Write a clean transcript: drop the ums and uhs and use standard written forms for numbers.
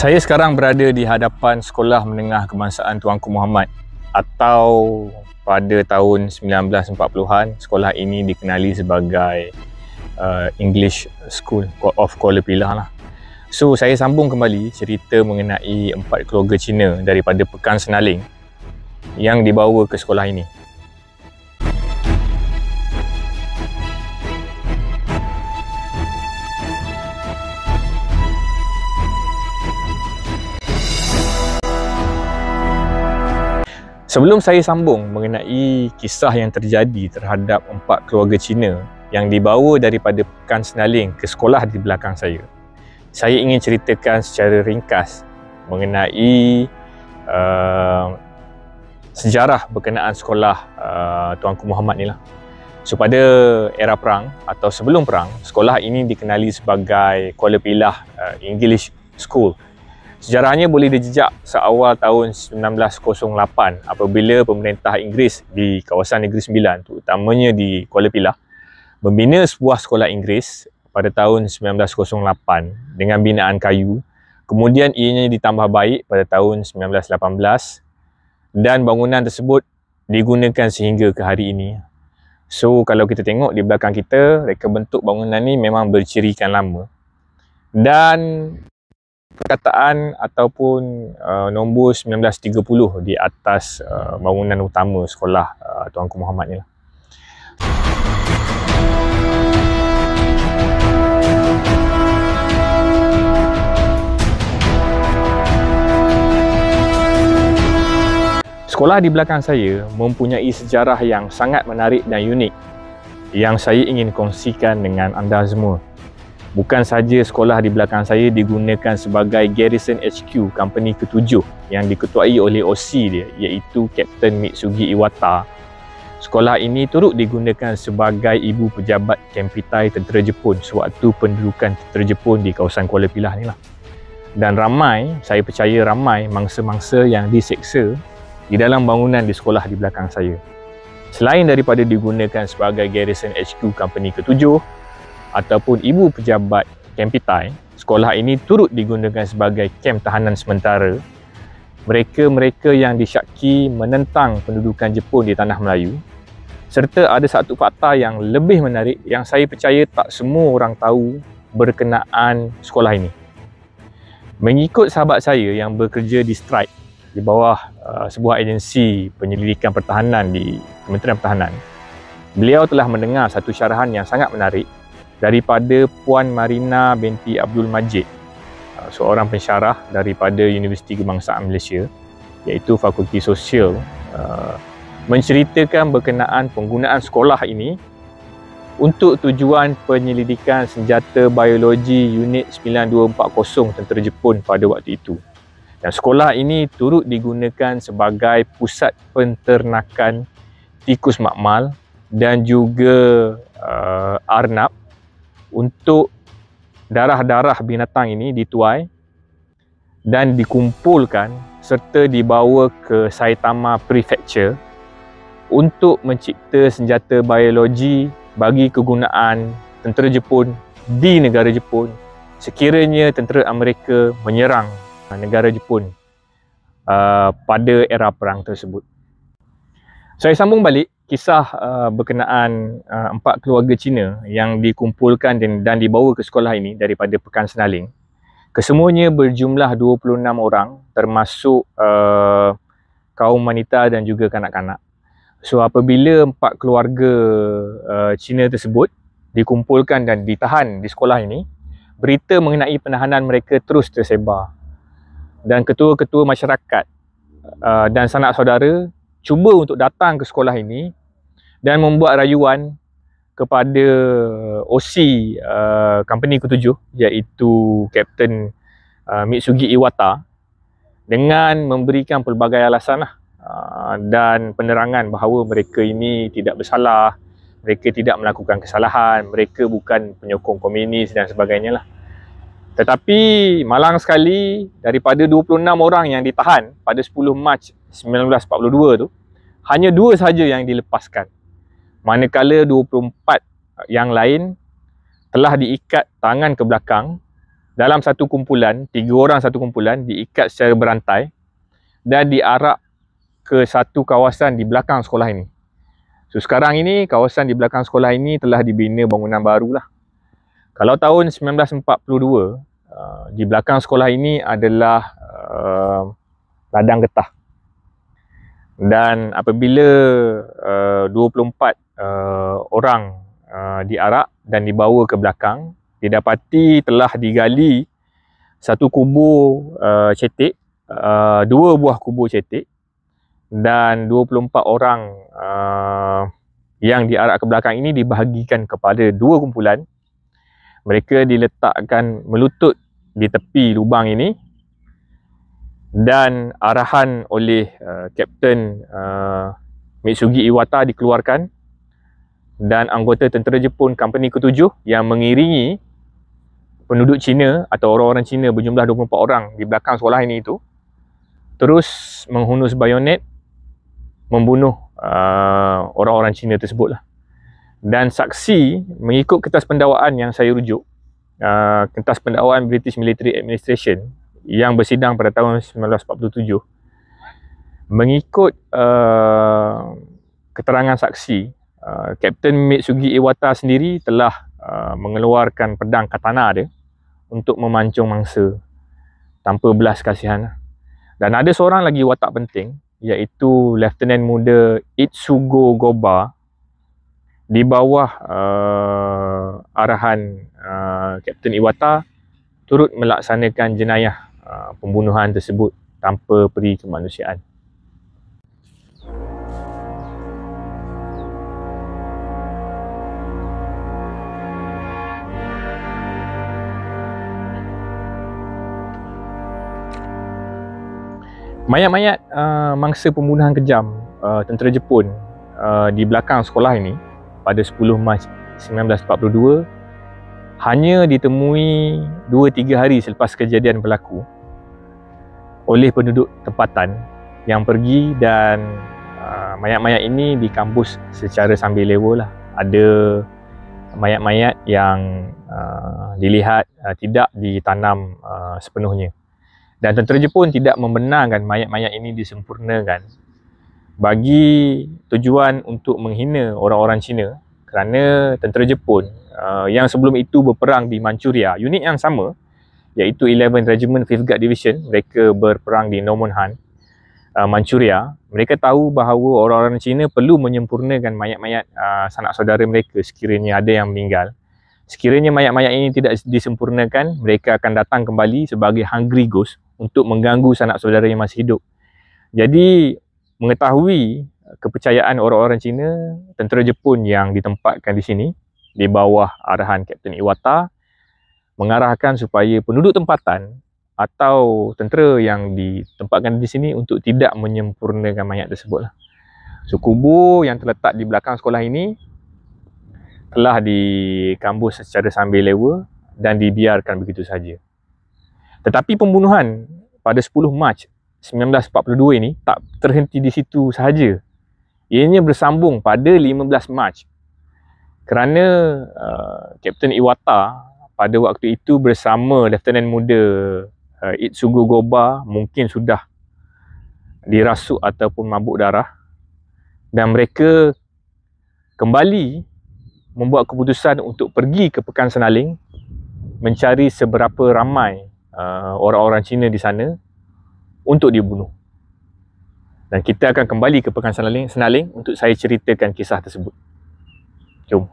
Saya sekarang berada di hadapan Sekolah Menengah Kebangsaan Tuanku Muhammad, atau pada tahun 1940-an sekolah ini dikenali sebagai English School of Kuala Pilah lah. So saya sambung kembali cerita mengenai 4 keluarga Cina daripada Pekan Senaling yang dibawa ke sekolah ini. Sebelum saya sambung mengenai kisah yang terjadi terhadap 4 keluarga Cina yang dibawa daripada Pekan Senaling ke sekolah di belakang saya ingin ceritakan secara ringkas mengenai sejarah berkenaan sekolah Tuanku Muhammad ni lah. So pada era perang atau sebelum perang, sekolah ini dikenali sebagai Kuala Pilah English School. Sejarahnya boleh dijejak seawal tahun 1908 apabila pemerintah Inggeris di kawasan Negeri Sembilan, terutamanya di Kuala Pilah, membina sebuah sekolah Inggeris pada tahun 1908 dengan binaan kayu. Kemudian ianya ditambah baik pada tahun 1918 dan bangunan tersebut digunakan sehingga ke hari ini. So kalau kita tengok di belakang kita, reka bentuk bangunan ni memang bercirikan lama. Dan perkataan ataupun nombor 1930 di atas bangunan utama sekolah Tuanku Muhammad ni lah. Sekolah di belakang saya mempunyai sejarah yang sangat menarik dan unik yang saya ingin kongsikan dengan anda semua. Bukan sahaja sekolah di belakang saya digunakan sebagai Garrison HQ Company ke-7 yang diketuai oleh OC dia, iaitu Kapten Mitsugi Iwata. Sekolah ini turut digunakan sebagai ibu pejabat Kempitai Tentera Jepun sewaktu pendudukan Tentera Jepun di kawasan Kuala Pilah ni lah. Dan saya percaya ramai mangsa-mangsa yang diseksa di dalam bangunan di sekolah di belakang saya. Selain daripada digunakan sebagai Garrison HQ Company ke-7 ataupun ibu pejabat Kempitai, sekolah ini turut digunakan sebagai kem tahanan sementara mereka-mereka yang disyaki menentang pendudukan Jepun di tanah Melayu. Serta ada satu fakta yang lebih menarik yang saya percaya tak semua orang tahu berkenaan sekolah ini. Mengikut sahabat saya yang bekerja di strike di bawah sebuah agensi penyelidikan pertahanan di Kementerian Pertahanan, beliau telah mendengar satu syarahan yang sangat menarik daripada Puan Marina binti Abdul Majid, seorang pensyarah daripada Universiti Kebangsaan Malaysia, iaitu Fakulti Sosial, menceritakan berkenaan penggunaan sekolah ini untuk tujuan penyelidikan senjata biologi Unit 9240 Tentera Jepun pada waktu itu. Dan sekolah ini turut digunakan sebagai pusat penternakan tikus makmal dan juga arnab untuk darah-darah binatang ini dituai dan dikumpulkan serta dibawa ke Saitama Prefecture untuk mencipta senjata biologi bagi kegunaan tentera Jepun di negara Jepun sekiranya tentera Amerika menyerang negara Jepun pada era perang tersebut. Saya sambung balik kisah berkenaan 4 keluarga Cina yang dikumpulkan dan dibawa ke sekolah ini daripada Pekan Senaling. Kesemuanya berjumlah 26 orang, termasuk kaum wanita dan juga kanak-kanak. So apabila 4 keluarga Cina tersebut dikumpulkan dan ditahan di sekolah ini, berita mengenai penahanan mereka terus tersebar. Dan ketua-ketua masyarakat dan sanak saudara cuba untuk datang ke sekolah ini dan membuat rayuan kepada OC company ke-7, iaitu Kapten Mitsugi Iwata, dengan memberikan pelbagai alasan dan penerangan bahawa mereka ini tidak bersalah, mereka tidak melakukan kesalahan, mereka bukan penyokong komunis dan sebagainya lah. Tetapi malang sekali, daripada 26 orang yang ditahan pada 10 Mac 1942 tu, hanya 2 sahaja yang dilepaskan. Manakala 24 yang lain telah diikat tangan ke belakang dalam satu kumpulan, 3 orang satu kumpulan, diikat secara berantai dan diarak ke satu kawasan di belakang sekolah ini. So sekarang ini kawasan di belakang sekolah ini telah dibina bangunan baru lah. Kalau tahun 1942, di belakang sekolah ini adalah ladang getah. Dan apabila 24 orang diarak dan dibawa ke belakang, didapati telah digali satu kubur cetek, 2 buah kubur cetek, dan 24 orang yang diarak ke belakang ini dibahagikan kepada 2 kumpulan. Mereka diletakkan melutut di tepi lubang ini dan arahan oleh Kapten Mitsugi Iwata dikeluarkan, dan anggota tentera Jepun Company ke-7 yang mengiringi penduduk Cina atau orang-orang Cina berjumlah 24 orang di belakang sekolah ini itu terus menghunus bayonet membunuh orang-orang Cina tersebut lah. Dan saksi mengikut kertas pendakwaan yang saya rujuk, kertas pendakwaan British Military Administration yang bersidang pada tahun 1947, mengikut keterangan saksi, Kapten Mitsugi Iwata sendiri telah mengeluarkan pedang katana dia untuk memancung mangsa tanpa belas kasihan. Dan ada seorang lagi watak penting, iaitu Lieutenant Muda Itsugo Goba, di bawah arahan Kapten Iwata turut melaksanakan jenayah pembunuhan tersebut tanpa peri kemanusiaan. Mayat-mayat mangsa pembunuhan kejam tentera Jepun di belakang sekolah ini pada 10 Mac 1942 hanya ditemui 2-3 hari selepas kejadian berlaku oleh penduduk tempatan yang pergi, dan mayat-mayat ini dikambus secara sambil lewa lah. Ada mayat-mayat yang dilihat tidak ditanam sepenuhnya. Dan tentera Jepun tidak membenarkan mayat-mayat ini disempurnakan bagi tujuan untuk menghina orang-orang Cina, kerana tentera Jepun yang sebelum itu berperang di Manchuria, unit yang sama iaitu 11 Regiment 5th Guard Division, mereka berperang di Nomonhan, Manchuria. Mereka tahu bahawa orang-orang Cina perlu menyempurnakan mayat-mayat sanak saudara mereka sekiranya ada yang meninggal. Sekiranya mayat-mayat ini tidak disempurnakan, mereka akan datang kembali sebagai hungry ghost untuk mengganggu sanak saudara yang masih hidup. Jadi, mengetahui kepercayaan orang-orang Cina, tentera Jepun yang ditempatkan di sini di bawah arahan Kapten Iwata mengarahkan supaya penduduk tempatan atau tentera yang ditempatkan di sini untuk tidak menyempurnakan mayat tersebut lah. So, kubur yang terletak di belakang sekolah ini telah dikambus secara sambil lewa dan dibiarkan begitu saja. Tetapi pembunuhan pada 10 Mac 1942 ini tak terhenti di situ sahaja. Ianya bersambung pada 15 Mac kerana Kapten Iwata pada waktu itu bersama Lieutenant Muda Itsugo Goba mungkin sudah dirasuk ataupun mabuk darah, dan mereka kembali membuat keputusan untuk pergi ke Pekan Senaling mencari seberapa ramai orang-orang Cina di sana untuk dibunuh. Dan kita akan kembali ke Pekan Senaling untuk saya ceritakan kisah tersebut. Jom.